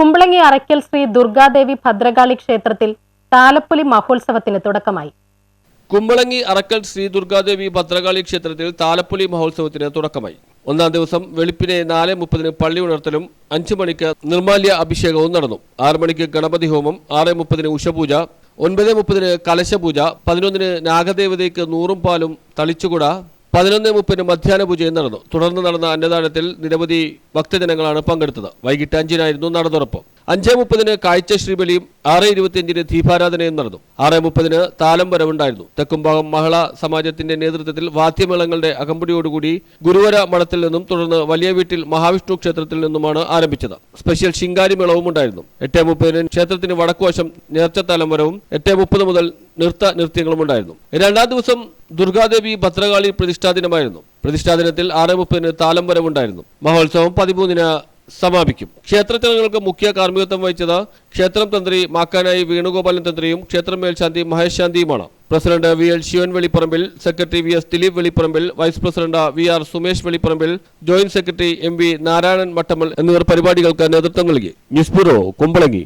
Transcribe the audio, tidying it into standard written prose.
കുമ്പളങ്ങി അറയ്ക്കൽ ശ്രീ ദുർഗാദേവി ഭദ്രകാളി ക്ഷേത്രത്തിൽ താലപ്പൊലി മഹോത്സവത്തിന് തുടക്കമായി. കുമ്പളങ്ങി അറക്കൽ ശ്രീ ദുർഗാദേവി ഭദ്രകാളി ക്ഷേത്രത്തിൽ താലപ്പൊലി മഹോത്സവത്തിന് തുടക്കമായി. ഒന്നാം ദിവസം വെളുപ്പിനെ 4:30 പള്ളി ഉണർത്തലും 5 മണിക്ക് നിർമാല്യ അഭിഷേകവും നടന്നു. 6 മണിക്ക് ഗണപതി ഹോമം, 6:30 ഉഷപൂജ, 9:30 കലശപൂജ, 11 നാഗദേവതയ്ക്ക് 100 പാലും തളിച്ചുകുട, 11:30 മധ്യാഹ്ന പൂജയും നടന്നു. തുടർന്ന് നടന്ന അന്നദാനത്തിൽ നിരവധി ഭക്തജനങ്ങളാണ് പങ്കെടുത്തത്. വൈകിട്ട് 5-നായിരുന്നു നട തുറപ്പ്. 5:30 കാഴ്ച ശ്രീബലിയും 6:25 ദീപാരാധനയും നടന്നു. 6:30 താലം വരവുണ്ടായിരുന്നു. തെക്കുംഭാഗം മഹിളാ സമാജത്തിന്റെ നേതൃത്വത്തിൽ വാദ്യമേളങ്ങളുടെ അകമ്പടിയോടുകൂടി ഗുരുവര മഠത്തിൽ നിന്നും തുടർന്ന് വലിയ വീട്ടിൽ മഹാവിഷ്ണു ക്ഷേത്രത്തിൽ നിന്നുമാണ് ആരംഭിച്ചത്. സ്പെഷ്യൽ ശിങ്കാരി മേളവും ഉണ്ടായിരുന്നു. 8:30 ക്ഷേത്രത്തിന് വടക്കുവശം നേർച്ചത്താലം വരവും 8:30 മുതൽ നൃത്യങ്ങളും ഉണ്ടായിരുന്നു. രണ്ടാം ദിവസം ദുർഗാദേവി ഭദ്രകാളി പ്രതിഷ്ഠാ ദിനമായിരുന്നു. പ്രതിഷ്ഠാ ദിനത്തിൽ 6:30 താലം വരവുണ്ടായിരുന്നു. മഹോത്സവം 13-ന് സമാപിക്കും. ക്ഷേത്ര ചടങ്ങുകൾക്ക് മുഖ്യ കാർമ്മികത്വം വഹിച്ചത് ക്ഷേത്രം തന്ത്രി മാക്കാനായി വേണുഗോപാലൻ തന്ത്രിയും ക്ഷേത്രം മേൽശാന്തി മഹേഷ് ശാന്തിയുമാണ്. President VL Shivan Velipparambil, secretary VS Dileep Velipparambil, vice president VR Sumesh Velipparambil, joint secretary MV Narayanan Mattammal എന്നിവർ പരിപാടികൾക്ക് നേതൃത്വം നൽകി. News bureau, Kumbalangi.